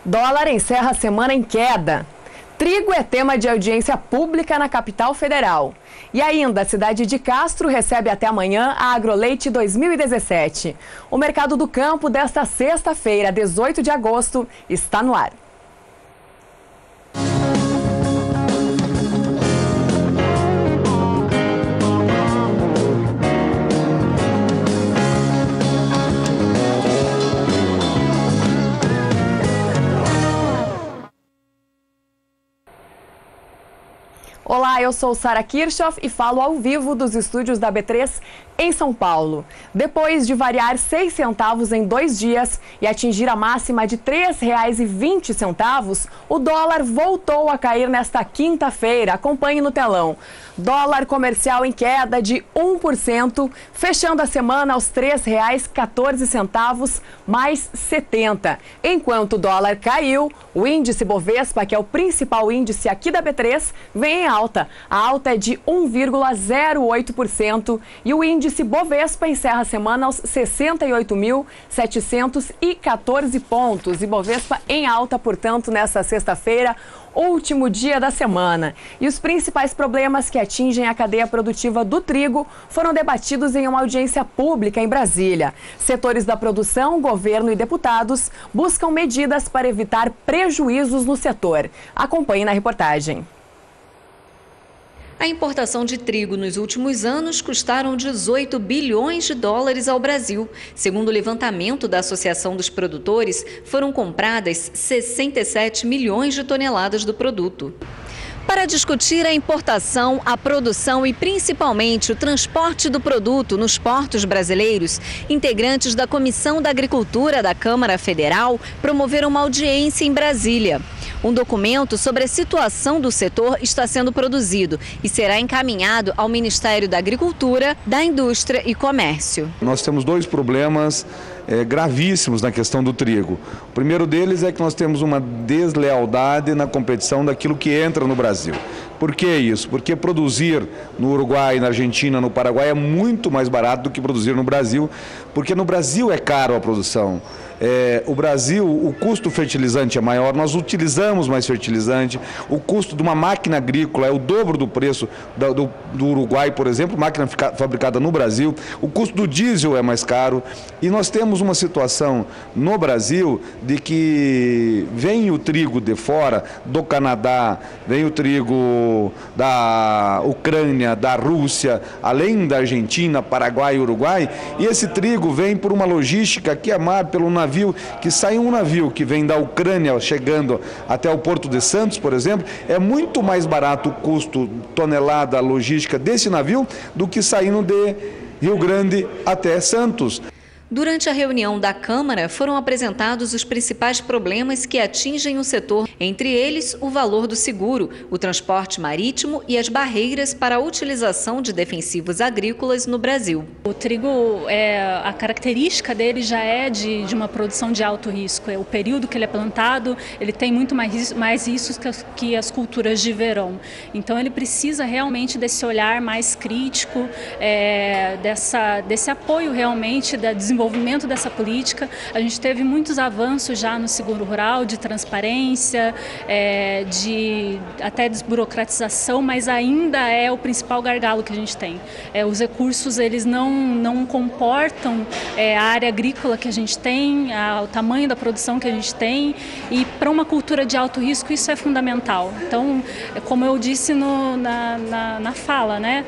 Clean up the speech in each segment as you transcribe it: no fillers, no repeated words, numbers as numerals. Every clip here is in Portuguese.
Dólar encerra a semana em queda. Trigo é tema de audiência pública na capital federal. E ainda, a cidade de Castro recebe até amanhã a Agroleite 2017. O Mercado do Campo desta sexta-feira, 18 de agosto, está no ar. Olá, eu sou Sara Kirchhoff e falo ao vivo dos estúdios da B3 em São Paulo. Depois de variar 6 centavos em 2 dias e atingir a máxima de R$ 3,20, o dólar voltou a cair nesta quinta-feira. Acompanhe no telão. Dólar comercial em queda de 1%, fechando a semana aos R$ 3,14 mais 70. Enquanto o dólar caiu, o índice Bovespa, que é o principal índice aqui da B3, vem em alta. A alta é de 1,08% e o índice Bovespa encerra a semana aos 68.714 pontos. E Bovespa em alta, portanto, nesta sexta-feira, último dia da semana. E os principais problemas que atingem a cadeia produtiva do trigo foram debatidos em uma audiência pública em Brasília. Setores da produção, governo e deputados buscam medidas para evitar prejuízos no setor. Acompanhe na reportagem. A importação de trigo nos últimos anos custaram 18 bilhões de dólares ao Brasil. Segundo o levantamento da Associação dos Produtores, foram compradas 67 milhões de toneladas do produto. Para discutir a importação, a produção e principalmente o transporte do produto nos portos brasileiros, integrantes da Comissão da Agricultura da Câmara Federal promoveram uma audiência em Brasília. Um documento sobre a situação do setor está sendo produzido e será encaminhado ao Ministério da Agricultura, da Indústria e Comércio. Nós temos 2 problemas gravíssimos na questão do trigo. O primeiro deles é que nós temos uma deslealdade na competição daquilo que entra no Brasil. Por que isso? Porque produzir no Uruguai, na Argentina, no Paraguai é muito mais barato do que produzir no Brasil, porque no Brasil é caro a produção. O Brasil, o custo do fertilizante é maior, nós utilizamos mais fertilizante, o custo de uma máquina agrícola é o dobro do preço do Uruguai, por exemplo, máquina fabricada no Brasil, o custo do diesel é mais caro e nós temos uma situação no Brasil de que vem o trigo de fora, do Canadá, vem o trigo da Ucrânia, da Rússia, além da Argentina, Paraguai e Uruguai, e esse trigo vem por uma logística que é mar, pelo navio, que sai um navio que vem da Ucrânia chegando até o Porto de Santos, por exemplo, é muito mais barato o custo tonelada logística desse navio do que saindo de Rio Grande até Santos. Durante a reunião da Câmara, foram apresentados os principais problemas que atingem o setor, entre eles o valor do seguro, o transporte marítimo e as barreiras para a utilização de defensivos agrícolas no Brasil. O trigo, a característica dele já é de uma produção de alto risco. O período que ele é plantado, ele tem muito mais riscos que as culturas de verão. Então ele precisa realmente desse olhar mais crítico, desse apoio realmente da desenvolvimento dessa política. A gente teve muitos avanços já no seguro rural, de transparência, de até desburocratização, mas ainda é o principal gargalo que a gente tem. Os recursos, eles não comportam a área agrícola que a gente tem, o tamanho da produção que a gente tem, e para uma cultura de alto risco isso é fundamental. Então, como eu disse na fala, né,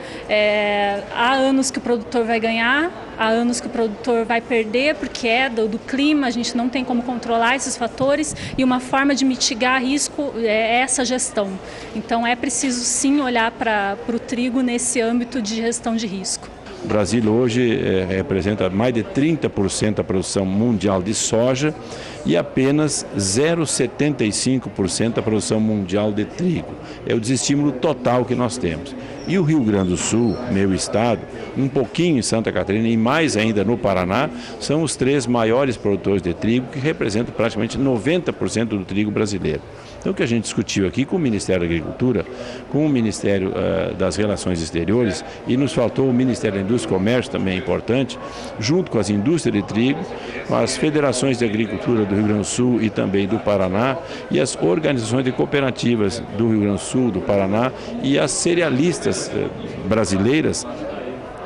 há anos que o produtor vai ganhar, há anos que o produtor vai perder porque é do clima, a gente não tem como controlar esses fatores e uma forma de mitigar risco é essa gestão. Então é preciso sim olhar para o trigo nesse âmbito de gestão de risco. O Brasil hoje representa mais de 30% da produção mundial de soja e apenas 0,75% da produção mundial de trigo. É o desestímulo total que nós temos. E o Rio Grande do Sul, meu estado, um pouquinho em Santa Catarina e mais ainda no Paraná, são os 3 maiores produtores de trigo, que representam praticamente 90% do trigo brasileiro. Então, o que a gente discutiu aqui com o Ministério da Agricultura, com o Ministério das Relações Exteriores, e nos faltou o Ministério da Indústria e Comércio, também é importante, junto com as indústrias de trigo, com as federações de agricultura do Rio Grande do Sul e também do Paraná, e as organizações de cooperativas do Rio Grande do Sul, do Paraná e as cerealistas brasileiras,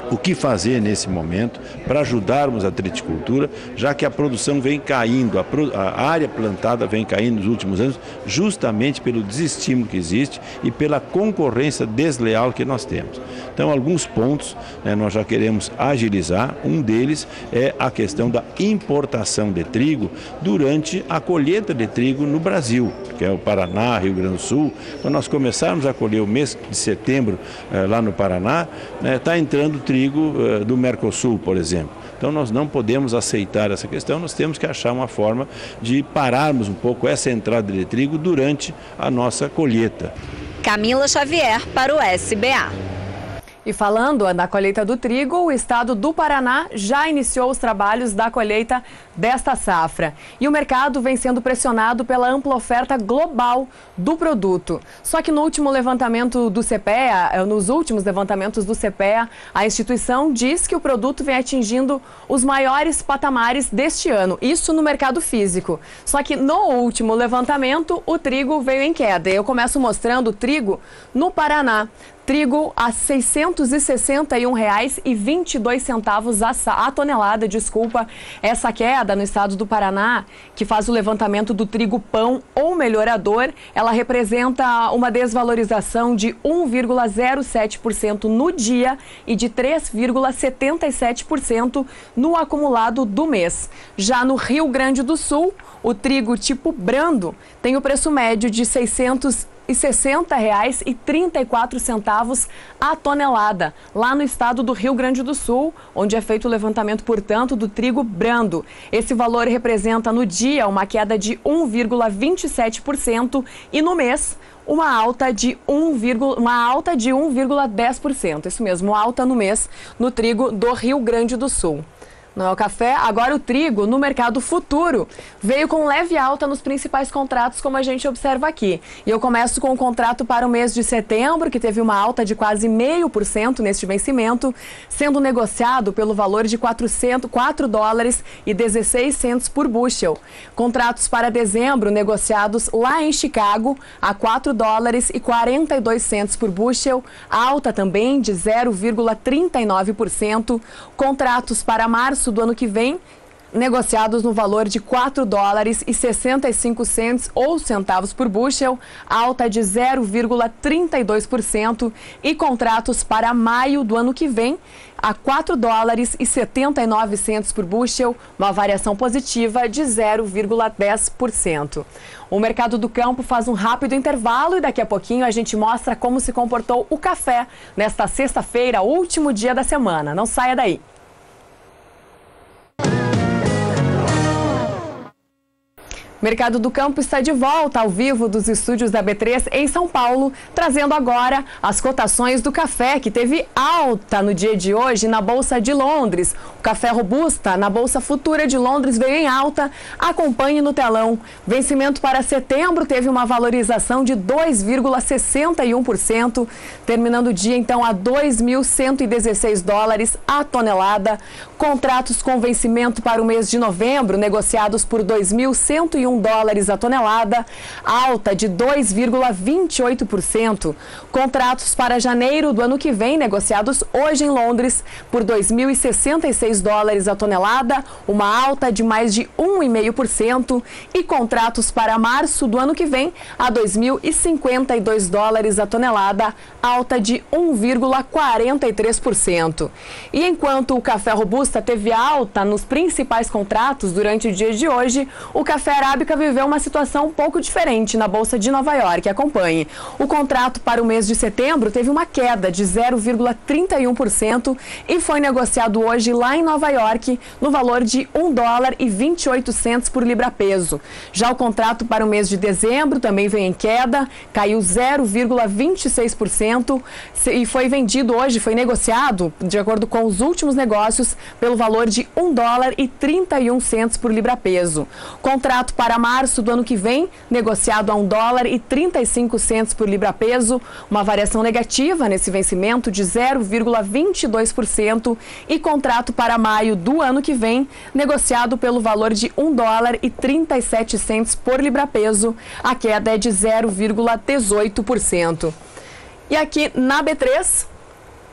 o que fazer nesse momento para ajudarmos a triticultura, já que a produção vem caindo, a área plantada vem caindo nos últimos anos, justamente pelo desestímulo que existe e pela concorrência desleal que nós temos. Então, alguns pontos nós já queremos agilizar. Um deles é a questão da importação de trigo durante a colheita de trigo no Brasil, que é o Paraná, Rio Grande do Sul. Quando nós começarmos a colher o mês de setembro lá no Paraná, está entrando trigo do Mercosul, por exemplo. Então nós não podemos aceitar essa questão, nós temos que achar uma forma de pararmos um pouco essa entrada de trigo durante a nossa colheita. Camila Xavier para o SBA. E falando da colheita do trigo, o estado do Paraná já iniciou os trabalhos da colheita desta safra. E o mercado vem sendo pressionado pela ampla oferta global do produto. Só que no último levantamento do CPEA, nos últimos levantamentos do CPEA, a instituição diz que o produto vem atingindo os maiores patamares deste ano. Isso no mercado físico. Só que no último levantamento, o trigo veio em queda. Eu começo mostrando o trigo no Paraná. Trigo a R$ 661,22 a tonelada, Essa queda no estado do Paraná, que faz o levantamento do trigo pão ou melhorador, ela representa uma desvalorização de 1,07% no dia e de 3,77% no acumulado do mês. Já no Rio Grande do Sul, o trigo tipo brando tem o preço médio de R$ 660,34 a tonelada, lá no estado do Rio Grande do Sul, onde é feito o levantamento, portanto, do trigo brando. Esse valor representa no dia uma queda de 1,27% e no mês uma alta de 1,10%. Isso mesmo, alta no mês no trigo do Rio Grande do Sul. Não é o café, agora o trigo no mercado futuro veio com leve alta nos principais contratos, como a gente observa aqui. E eu começo com o contrato para o mês de setembro, que teve uma alta de quase 0,5% neste vencimento, sendo negociado pelo valor de $4,16 por bushel. Contratos para dezembro negociados lá em Chicago a $4,42 por bushel, alta também de 0,39%. Contratos para março do ano que vem, negociados no valor de $4,65 ou centavos por bushel, alta de 0,32%, e contratos para maio do ano que vem a $4,79 por bushel, uma variação positiva de 0,10%. O mercado do campo faz um rápido intervalo e daqui a pouquinho a gente mostra como se comportou o café nesta sexta-feira, último dia da semana. Não saia daí. Mercado do Campo está de volta ao vivo dos estúdios da B3 em São Paulo, trazendo agora as cotações do café, que teve alta no dia de hoje na Bolsa de Londres. O café robusta na Bolsa Futura de Londres veio em alta, acompanhe no telão. Vencimento para setembro teve uma valorização de 2,61%, terminando o dia então a $2.116 a tonelada. Contratos com vencimento para o mês de novembro, negociados por $2.101 a tonelada, alta de 2,28%. Contratos para janeiro do ano que vem, negociados hoje em Londres por $2.066 a tonelada, uma alta de mais de 1,5%. E contratos para março do ano que vem a $2.052 a tonelada, alta de 1,43%. E enquanto o café robusta teve alta nos principais contratos durante o dia de hoje, o café arábica viveu uma situação um pouco diferente na Bolsa de Nova York. Acompanhe. O contrato para o mês de setembro teve uma queda de 0,31% e foi negociado hoje lá em Nova York no valor de $1,28 por libra-peso. Já o contrato para o mês de dezembro também veio em queda, caiu 0,26% e foi vendido hoje, foi negociado, de acordo com os últimos negócios, pelo valor de $1,31 por libra-peso. Contrato para para março do ano que vem, negociado a $1,35 por libra-peso, uma variação negativa nesse vencimento de 0,22%, e contrato para maio do ano que vem, negociado pelo valor de $1,37 por libra-peso, a queda é de 0,18%. E aqui na B3,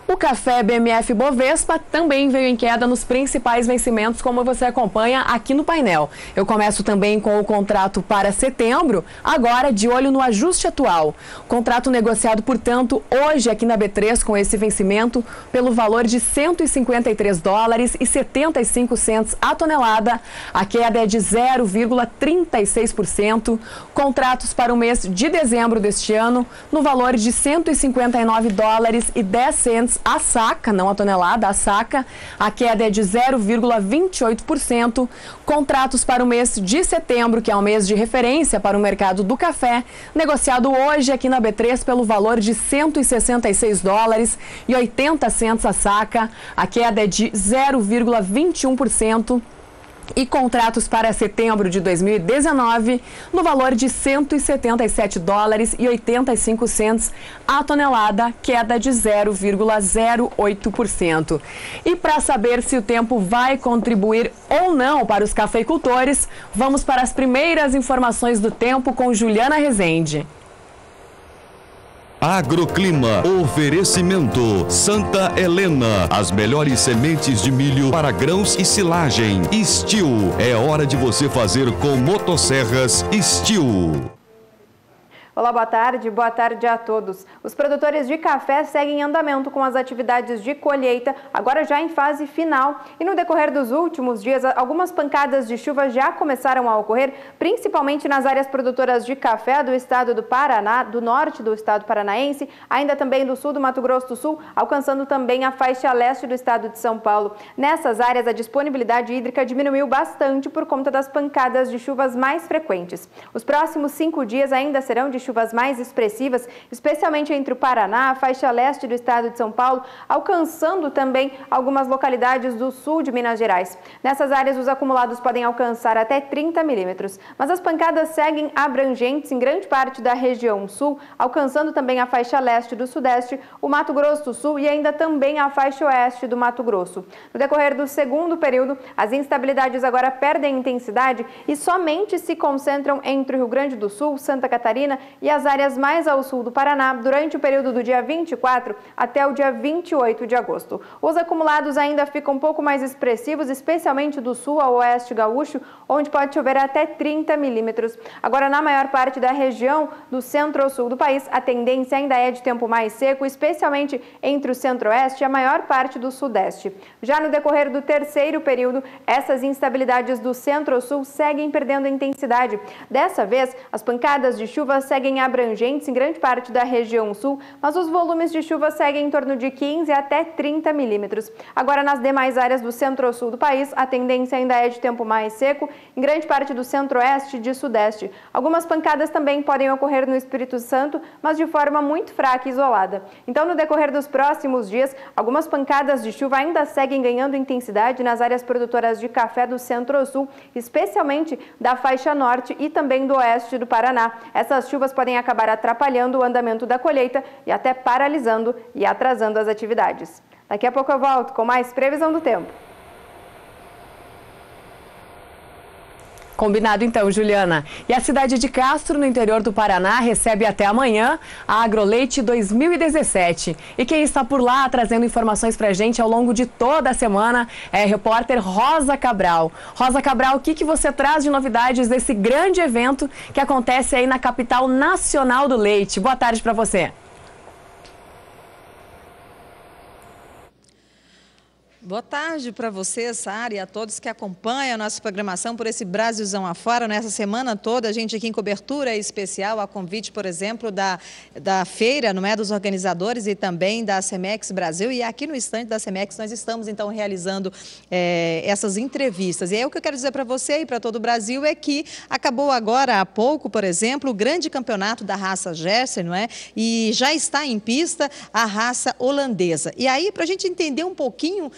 o café BMF Bovespa também veio em queda nos principais vencimentos, como você acompanha aqui no painel. Eu começo também com o contrato para setembro, agora de olho no ajuste atual. Contrato negociado, portanto, hoje aqui na B3 com esse vencimento pelo valor de $152,75 a tonelada. A queda é de 0,36%. Contratos para o mês de dezembro deste ano no valor de $159,10 a saca, não a tonelada, a saca. A queda é de 0,28%. Contratos para o mês de setembro, que é o mês de referência para o mercado do café, negociado hoje aqui na B3 pelo valor de $166,80 a saca. A queda é de 0,21%. E contratos para setembro de 2019 no valor de $177,85 a tonelada, queda de 0,08%. E para saber se o tempo vai contribuir ou não para os cafeicultores, vamos para as primeiras informações do tempo com Juliana Rezende. Agroclima, oferecimento Santa Helena, as melhores sementes de milho para grãos e silagem. Steel, é hora de você fazer com motosserras Steel. Olá, boa tarde a todos. Os produtores de café seguem em andamento com as atividades de colheita, agora já em fase final. E no decorrer dos últimos dias, algumas pancadas de chuva já começaram a ocorrer, principalmente nas áreas produtoras de café do estado do Paraná, do norte do estado paranaense, ainda também do sul do Mato Grosso do Sul, alcançando também a faixa leste do estado de São Paulo. Nessas áreas, a disponibilidade hídrica diminuiu bastante por conta das pancadas de chuvas mais frequentes. Os próximos 5 dias ainda serão de chuvas mais expressivas, especialmente entre o Paraná, a faixa leste do estado de São Paulo, alcançando também algumas localidades do sul de Minas Gerais. Nessas áreas, os acumulados podem alcançar até 30 milímetros, mas as pancadas seguem abrangentes em grande parte da região sul, alcançando também a faixa leste do sudeste, o Mato Grosso do Sul e ainda também a faixa oeste do Mato Grosso. No decorrer do segundo período, as instabilidades agora perdem intensidade e somente se concentram entre o Rio Grande do Sul, Santa Catarina e as áreas mais ao sul do Paraná durante o período do dia 24 até o dia 28 de agosto. Os acumulados ainda ficam um pouco mais expressivos, especialmente do sul ao oeste gaúcho, onde pode chover até 30 milímetros. Agora, na maior parte da região do centro-sul do país, a tendência ainda é de tempo mais seco, especialmente entre o centro-oeste e a maior parte do sudeste. Já no decorrer do terceiro período, essas instabilidades do centro-sul seguem perdendo intensidade. Dessa vez, as pancadas de chuva seguem abrangentes em grande parte da região sul, mas os volumes de chuva seguem em torno de 15 até 30 milímetros. Agora, nas demais áreas do centro-sul do país, a tendência ainda é de tempo mais seco, em grande parte do centro-oeste e de sudeste. Algumas pancadas também podem ocorrer no Espírito Santo, mas de forma muito fraca e isolada. Então, no decorrer dos próximos dias, algumas pancadas de chuva ainda seguem ganhando intensidade nas áreas produtoras de café do centro-sul, especialmente da faixa norte e também do oeste do Paraná. Essas chuvas podem acabar atrapalhando o andamento da colheita e até paralisando e atrasando as atividades. Daqui a pouco eu volto com mais previsão do tempo. Combinado então, Juliana. E a cidade de Castro, no interior do Paraná, recebe até amanhã a Agroleite 2017. E quem está por lá trazendo informações pra gente ao longo de toda a semana é a repórter Rosa Cabral. Rosa Cabral, o que você traz de novidades desse grande evento que acontece aí na capital nacional do leite? Boa tarde para você. Boa tarde para você, Sara, e a todos que acompanham a nossa programação por esse Brasilzão afora. Nessa semana toda, a gente aqui em cobertura especial, a convite, por exemplo, da feira, não é, dos organizadores e também da Cemex Brasil. E aqui no estande da Cemex nós estamos, então, realizando essas entrevistas. E aí o que eu quero dizer para você e para todo o Brasil é que acabou agora há pouco, por exemplo, o grande campeonato da raça Jersey, não é? E já está em pista a raça holandesa. E aí, para a gente entender um pouquinho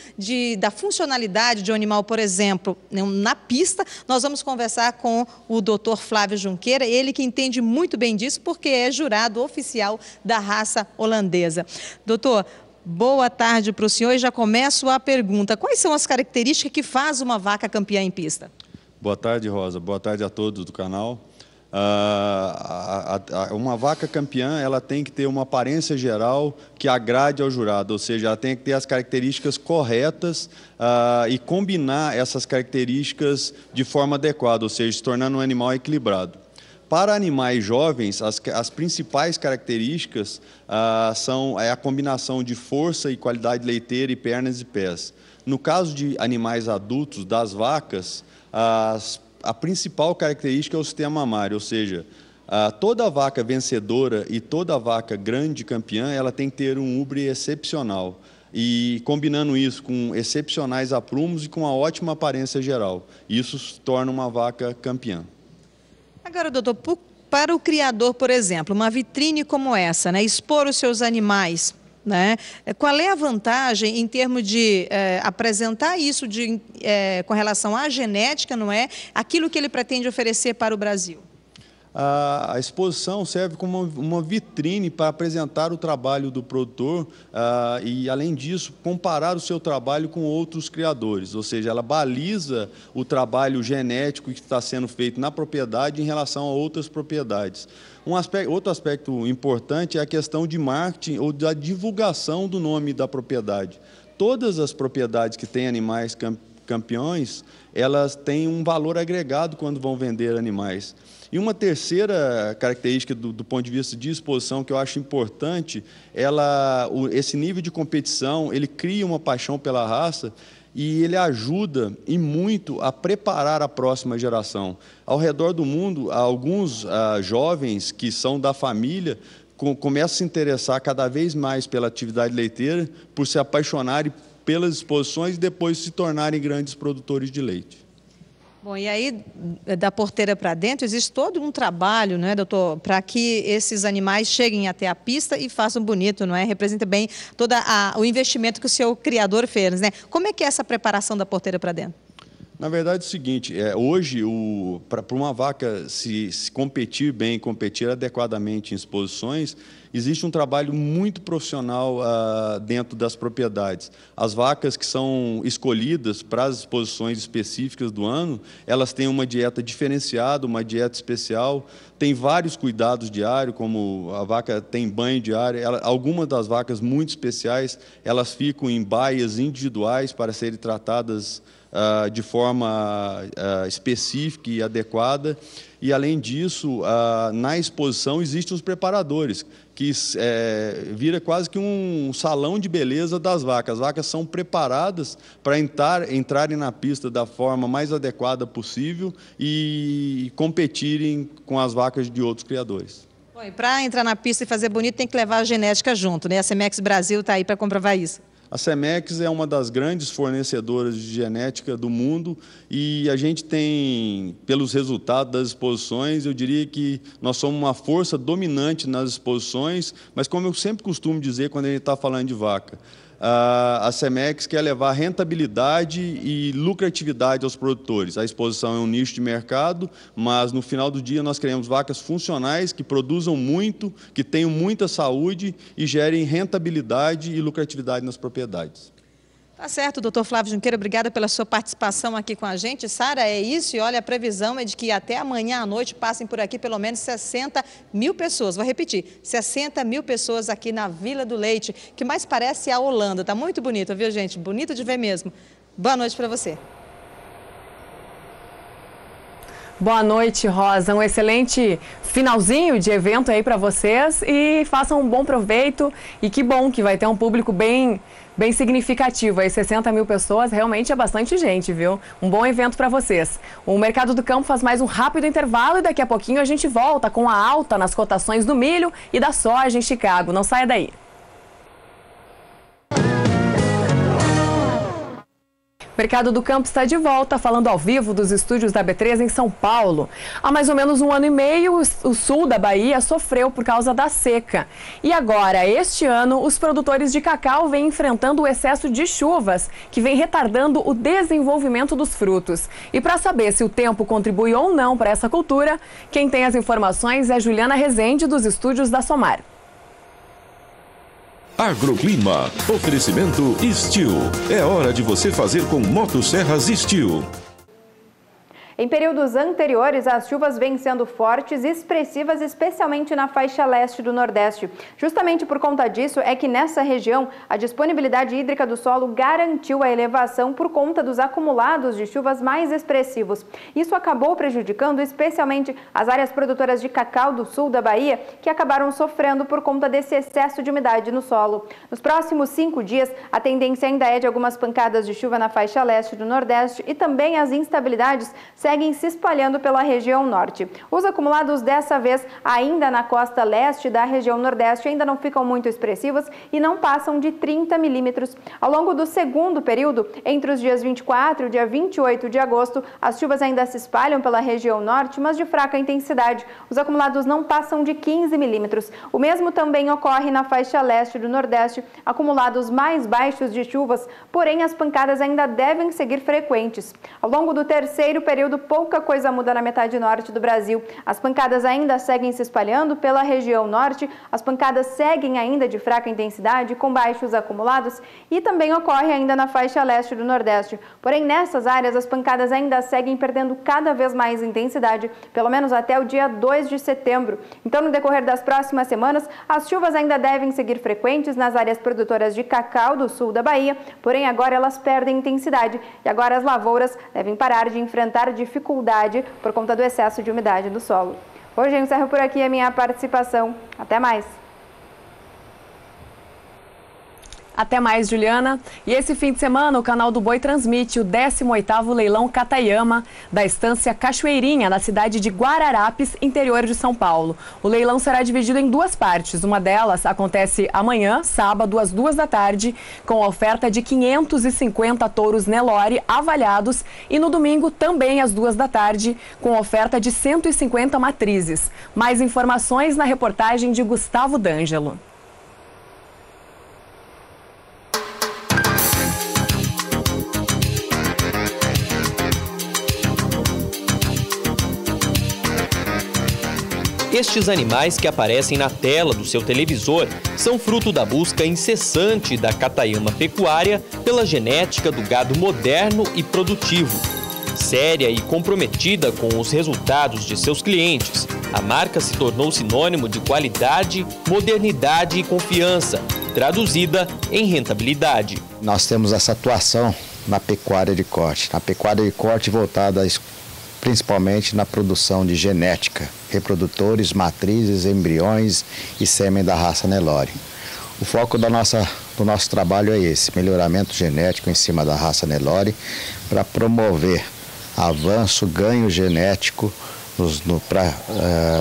da funcionalidade de um animal, por exemplo, na pista, nós vamos conversar com o Dr. Flávio Junqueira, ele que entende muito bem disso, porque é jurado oficial da raça holandesa. Doutor, boa tarde para o senhor e já começo a pergunta. Quais são as características que faz uma vaca campeã em pista? Boa tarde, Rosa. Boa tarde a todos do canal. Uma vaca campeã, ela tem que ter uma aparência geral que agrade ao jurado, ou seja, ela tem que ter as características corretas e combinar essas características de forma adequada, ou seja, se tornando um animal equilibrado. Para animais jovens, as principais características são a combinação de força e qualidade leiteira e pernas e pés. No caso de animais adultos, das vacas, a principal característica é o sistema mamário, ou seja, toda vaca vencedora e toda vaca grande campeã, ela tem que ter um úbre excepcional. E combinando isso com excepcionais aprumos e com uma ótima aparência geral, isso torna uma vaca campeã. Agora, doutor, para o criador, por exemplo, uma vitrine como essa, né, expor os seus animais, né, qual é a vantagem em termos de apresentar isso com relação à genética, não é? Aquilo que ele pretende oferecer para o Brasil? A exposição serve como uma vitrine para apresentar o trabalho do produtor e, além disso, comparar o seu trabalho com outros criadores, ou seja, ela baliza o trabalho genético que está sendo feito na propriedade em relação a outras propriedades. Outro aspecto importante é a questão de marketing ou da divulgação do nome da propriedade. Todas as propriedades que têm animais campeões, elas têm um valor agregado quando vão vender animais. E uma terceira característica do ponto de vista de exposição que eu acho importante, esse nível de competição, ele cria uma paixão pela raça e ele ajuda e muito a preparar a próxima geração. Ao redor do mundo, alguns jovens que são da família começam a se interessar cada vez mais pela atividade leiteira, por se apaixonarem pelas exposições e depois se tornarem grandes produtores de leite. Bom, e aí, da porteira para dentro, existe todo um trabalho, não é, doutor, para que esses animais cheguem até a pista e façam bonito, não é? Representa bem todo o investimento que o seu criador fez, né? Como é que é essa preparação da porteira para dentro? Na verdade é o seguinte, hoje, para uma vaca se competir bem, competir adequadamente em exposições, existe um trabalho muito profissional dentro das propriedades. As vacas que são escolhidas para as exposições específicas do ano, elas têm uma dieta diferenciada, uma dieta especial, tem vários cuidados diários, como a vaca tem banho diário, algumas das vacas muito especiais, elas ficam em baias individuais para serem tratadas de forma específica e adequada. E, além disso, na exposição existem os preparadores, que vira quase que um salão de beleza das vacas. As vacas são preparadas para entrarem na pista da forma mais adequada possível e competirem com as vacas de outros criadores. Bom, e para entrar na pista e fazer bonito, tem que levar a genética junto, né? A Semex Brasil está aí para comprovar isso. A Semex é uma das grandes fornecedoras de genética do mundo e a gente tem, pelos resultados das exposições, eu diria que nós somos uma força dominante nas exposições, mas como eu sempre costumo dizer quando a gente está falando de vaca, a Semex quer levar rentabilidade e lucratividade aos produtores. A exposição é um nicho de mercado, mas no final do dia nós queremos vacas funcionais, que produzam muito, que tenham muita saúde e gerem rentabilidade e lucratividade nas propriedades. Tá certo, doutor Flávio Junqueira, obrigada pela sua participação aqui com a gente. Sara, é isso, e olha, a previsão é de que até amanhã à noite passem por aqui pelo menos 60 mil pessoas. Vou repetir, 60 mil pessoas aqui na Vila do Leite, que mais parece a Holanda. Tá muito bonito, viu, gente? Bonito de ver mesmo. Boa noite para você. Boa noite, Rosa. Um excelente finalzinho de evento aí para vocês e façam um bom proveito. E que bom que vai ter um público bem significativo. Aí 60 mil pessoas realmente é bastante gente, viu? Um bom evento para vocês. O Mercado do Campo faz mais um rápido intervalo e daqui a pouquinho a gente volta com a alta nas cotações do milho e da soja em Chicago. Não saia daí. Mercado do Campo está de volta, falando ao vivo dos estúdios da B3 em São Paulo. Há mais ou menos 1 ano e meio, o sul da Bahia sofreu por causa da seca. E agora, este ano, os produtores de cacau vêm enfrentando o excesso de chuvas, que vem retardando o desenvolvimento dos frutos. E para saber se o tempo contribui ou não para essa cultura, quem tem as informações é Juliana Rezende, dos estúdios da Somar. Agroclima, oferecimento Steel. É hora de você fazer com motosserras Steel. Em períodos anteriores, as chuvas vêm sendo fortes e expressivas, especialmente na faixa leste do Nordeste. Justamente por conta disso é que nessa região a disponibilidade hídrica do solo garantiu a elevação por conta dos acumulados de chuvas mais expressivos. Isso acabou prejudicando especialmente as áreas produtoras de cacau do sul da Bahia, que acabaram sofrendo por conta desse excesso de umidade no solo. Nos próximos 5 dias, a tendência ainda é de algumas pancadas de chuva na faixa leste do Nordeste e também as instabilidades seguem se espalhando pela região norte. Os acumulados dessa vez ainda na costa leste da região nordeste ainda não ficam muito expressivos e não passam de 30 milímetros. Ao longo do segundo período, entre os dias 24 e dia 28 de agosto, as chuvas ainda se espalham pela região norte, mas de fraca intensidade. Os acumulados não passam de 15 milímetros. O mesmo também ocorre na faixa leste do Nordeste, acumulados mais baixos de chuvas, porém as pancadas ainda devem seguir frequentes. Ao longo do terceiro período, pouca coisa muda na metade norte do Brasil. As pancadas ainda seguem se espalhando pela região norte, as pancadas seguem ainda de fraca intensidade, com baixos acumulados, e também ocorre ainda na faixa leste do Nordeste. Porém, nessas áreas, as pancadas ainda seguem perdendo cada vez mais intensidade, pelo menos até o dia 2 de setembro. Então, no decorrer das próximas semanas, as chuvas ainda devem seguir frequentes nas áreas produtoras de cacau do sul da Bahia, porém agora elas perdem intensidade e agora as lavouras devem parar de enfrentar dificuldade por conta do excesso de umidade do solo. Hoje eu encerro por aqui a minha participação. Até mais! Até mais, Juliana. E esse fim de semana, o canal do Boi transmite o 18º leilão Cataiama da estância Cachoeirinha, na cidade de Guararapes, interior de São Paulo. O leilão será dividido em 2 partes. Uma delas acontece amanhã, sábado, às 2 da tarde, com a oferta de 550 touros Nelore avaliados, e no domingo, também às 2 da tarde, com oferta de 150 matrizes. Mais informações na reportagem de Gustavo D'Angelo. Estes animais que aparecem na tela do seu televisor são fruto da busca incessante da Cataiama Pecuária pela genética do gado moderno e produtivo. Séria e comprometida com os resultados de seus clientes, a marca se tornou sinônimo de qualidade, modernidade e confiança, traduzida em rentabilidade. Nós temos essa atuação na pecuária de corte, voltada principalmente na produção de genética, reprodutores, matrizes, embriões e sêmen da raça Nelore. O foco do nosso trabalho é esse, melhoramento genético em cima da raça Nelore, para promover avanço, ganho genético,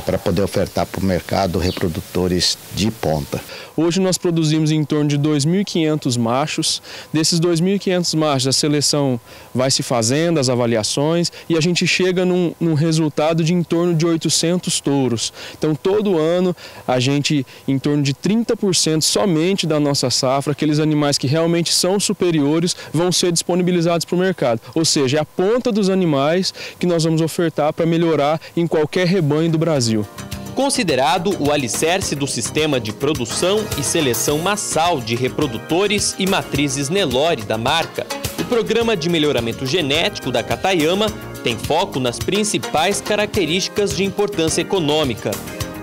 para poder ofertar para o mercado reprodutores de ponta. Hoje nós produzimos em torno de 2.500 machos. Desses 2.500 machos, a seleção vai se fazendo, as avaliações, e a gente chega num resultado de em torno de 800 touros. Então, todo ano, a gente, em torno de 30% somente da nossa safra, aqueles animais que realmente são superiores, vão ser disponibilizados para o mercado. Ou seja, é a ponta dos animais que nós vamos ofertar para melhorar em qualquer rebanho do Brasil. Considerado o alicerce do sistema de produção e seleção massal de reprodutores e matrizes Nelore da marca, o programa de melhoramento genético da Cataiama tem foco nas principais características de importância econômica.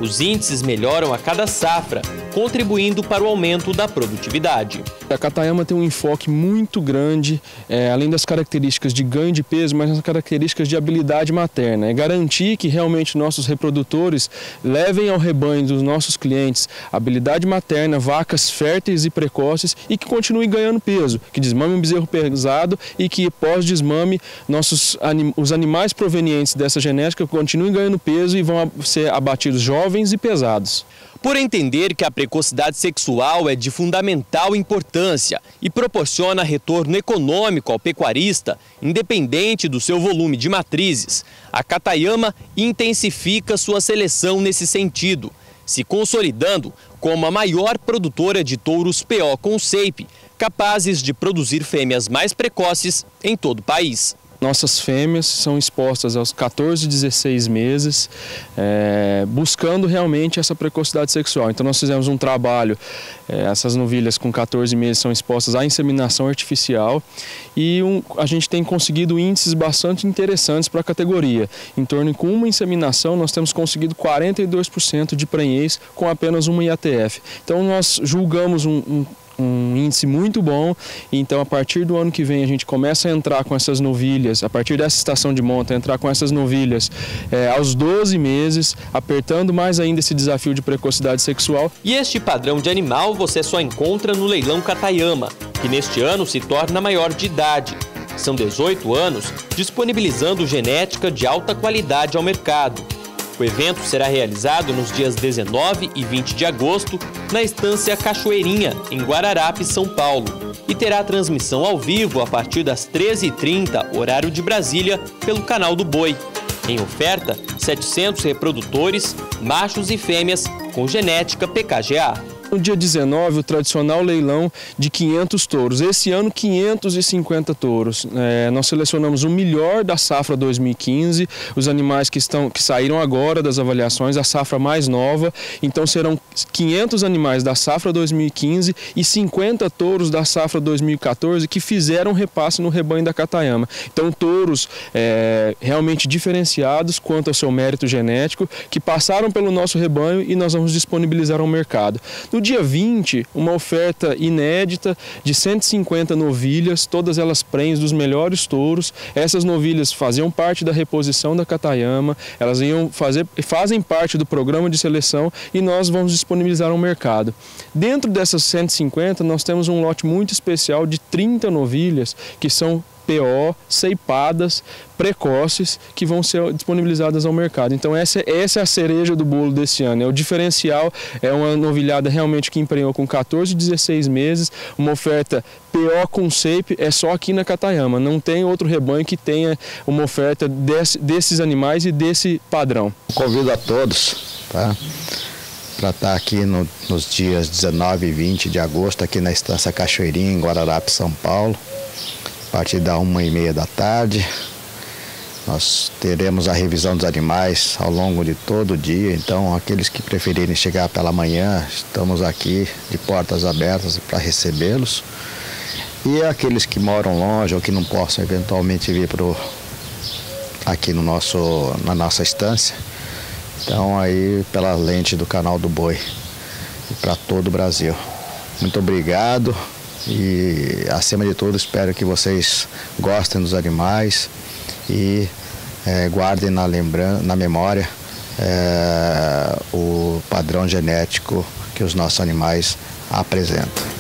Os índices melhoram a cada safra, contribuindo para o aumento da produtividade. A Cataiama tem um enfoque muito grande, além das características de ganho de peso, mas as características de habilidade materna. É garantir que realmente nossos reprodutores levem ao rebanho dos nossos clientes habilidade materna, vacas férteis e precoces e que continuem ganhando peso, que desmame um bezerro pesado e que pós-desmame os animais provenientes dessa genética continuem ganhando peso e vão ser abatidos jovens e pesados. por entender que a precocidade sexual é de fundamental importância e proporciona retorno econômico ao pecuarista, independente do seu volume de matrizes, a Katayama intensifica sua seleção nesse sentido, se consolidando como a maior produtora de touros PO com shape, capazes de produzir fêmeas mais precoces em todo o país. Nossas fêmeas são expostas aos 14, 16 meses, buscando realmente essa precocidade sexual. Então nós fizemos um trabalho, essas novilhas com 14 meses são expostas à inseminação artificial e a gente tem conseguido índices bastante interessantes para a categoria. Em torno de uma inseminação nós temos conseguido 42% de prenhez com apenas uma IATF. Então nós julgamos um índice muito bom, então a partir do ano que vem a gente começa a entrar com essas novilhas, a partir dessa estação de monta, entrar com essas novilhas aos 12 meses, apertando mais ainda esse desafio de precocidade sexual. E este padrão de animal você só encontra no leilão Katayama, que neste ano se torna maior de idade. São 18 anos disponibilizando genética de alta qualidade ao mercado. O evento será realizado nos dias 19 e 20 de agosto na Estância Cachoeirinha, em Guararapes, São Paulo, e terá transmissão ao vivo a partir das 13h30, horário de Brasília, pelo canal do Boi. Em oferta, 700 reprodutores, machos e fêmeas com genética PKGA. No dia 19, o tradicional leilão de 500 touros. Esse ano, 550 touros. Nós selecionamos o melhor da safra 2015, os animais que saíram agora das avaliações, a safra mais nova. Então serão 500 animais da safra 2015 e 50 touros da safra 2014 que fizeram repasse no rebanho da Katayama. Então touros realmente diferenciados quanto ao seu mérito genético, que passaram pelo nosso rebanho e nós vamos disponibilizar ao mercado. No dia 20, uma oferta inédita de 150 novilhas, todas elas prenhes dos melhores touros. Essas novilhas faziam parte da reposição da Katayama, elas fazem parte do programa de seleção e nós vamos disponibilizar ao mercado. Dentro dessas 150, nós temos um lote muito especial de 30 novilhas que são PO, ceipadas, precoces, que vão ser disponibilizadas ao mercado. Então essa é a cereja do bolo desse ano, é o diferencial, é uma novilhada realmente que emprenhou com 14, 16 meses, uma oferta PO com shape, é só aqui na Katayama, não tem outro rebanho que tenha uma oferta desses animais e desse padrão. Convido a todos, tá? Para estar aqui nos dias 19 e 20 de agosto, aqui na Estância Cachoeirinha, em Guararapes, São Paulo. A partir da 1h30 da tarde, nós teremos a revisão dos animais ao longo de todo o dia. Então, aqueles que preferirem chegar pela manhã, estamos aqui de portas abertas para recebê-los. E aqueles que moram longe ou que não possam eventualmente vir aqui na nossa estância, então aí pela lente do canal do Boi e para todo o Brasil. Muito obrigado. E, acima de tudo, espero que vocês gostem dos animais e guardem na memória o padrão genético que os nossos animais apresentam.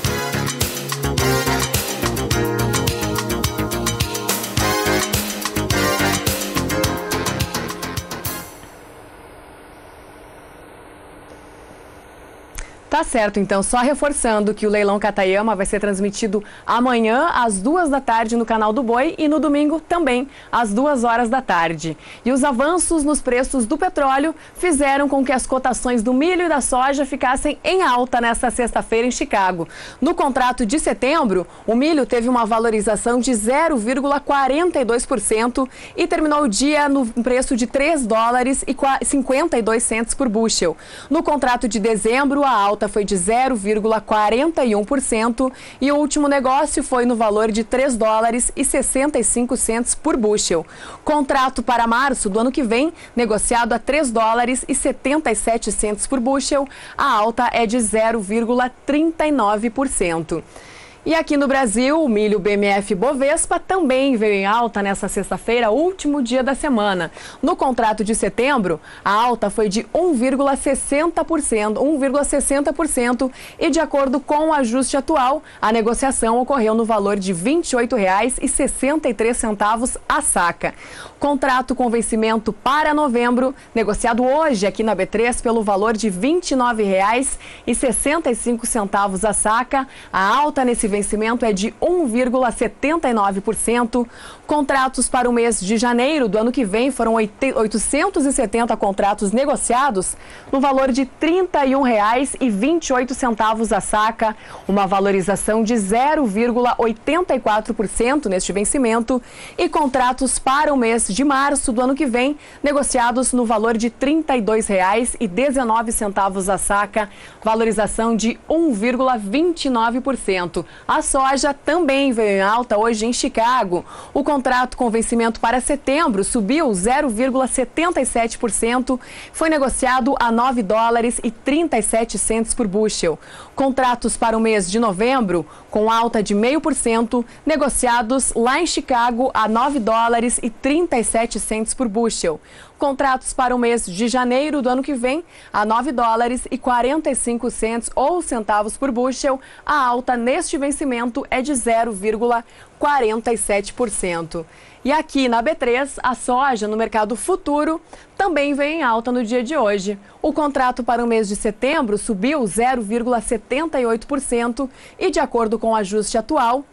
Tá certo, então, só reforçando que o leilão Katayama vai ser transmitido amanhã às 2 da tarde no canal do Boi e no domingo também às 2 horas da tarde. E os avanços nos preços do petróleo fizeram com que as cotações do milho e da soja ficassem em alta nesta sexta-feira em Chicago. No contrato de setembro, o milho teve uma valorização de 0,42% e terminou o dia no preço de $3,52 por bushel. No contrato de dezembro, a alta foi de 0,41% e o último negócio foi no valor de $3,65 por bushel. Contrato para março do ano que vem, negociado a $3,77 por bushel, a alta é de 0,39%. E aqui no Brasil, o milho BMF Bovespa também veio em alta nesta sexta-feira, último dia da semana. No contrato de setembro, a alta foi de 1,60% e, de acordo com o ajuste atual, a negociação ocorreu no valor de R$ 28,63 a saca. Contrato com vencimento para novembro, negociado hoje aqui na B3 pelo valor de R$ 29,65 a saca. A alta nesse vencimento é de 1,79%. Contratos para o mês de janeiro do ano que vem foram 870 contratos negociados no valor de R$ 31,28 a saca, uma valorização de 0,84% neste vencimento, e contratos para o mês de março do ano que vem, negociados no valor de R$ 32,19 a saca, valorização de 1,29%. A soja também veio em alta hoje em Chicago. O contrato com vencimento para setembro subiu 0,77%, foi negociado a $9,37 por bushel. Contratos para o mês de novembro, com alta de 0,5%, negociados lá em Chicago a $9,37 por bushel. Contratos para o mês de janeiro do ano que vem a $9,45 ou centavos por bushel. A alta neste vencimento é de 0,47%. E aqui na B3, a soja no mercado futuro também veio em alta no dia de hoje. O contrato para o mês de setembro subiu 0,78% e, de acordo com o ajuste atual,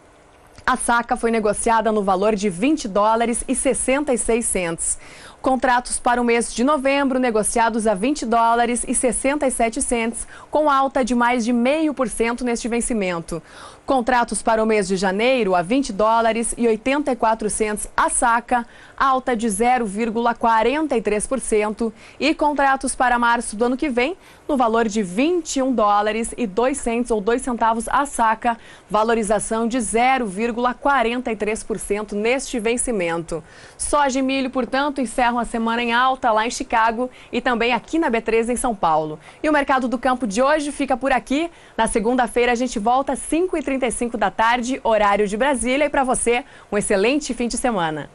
a saca foi negociada no valor de $20,66. Contratos para o mês de novembro negociados a $20,67, com alta de mais de 0,5% neste vencimento. Contratos para o mês de janeiro a $20,84 a saca, alta de 0,43%, e contratos para março do ano que vem no valor de $21,02 ou 2 centavos a saca, valorização de 0,43% neste vencimento. Soja e milho, portanto, encerram a semana em alta lá em Chicago e também aqui na B3 em São Paulo. E o Mercado do Campo de hoje fica por aqui. Na segunda-feira a gente volta às 5h35 da tarde, horário de Brasília. E para você, um excelente fim de semana.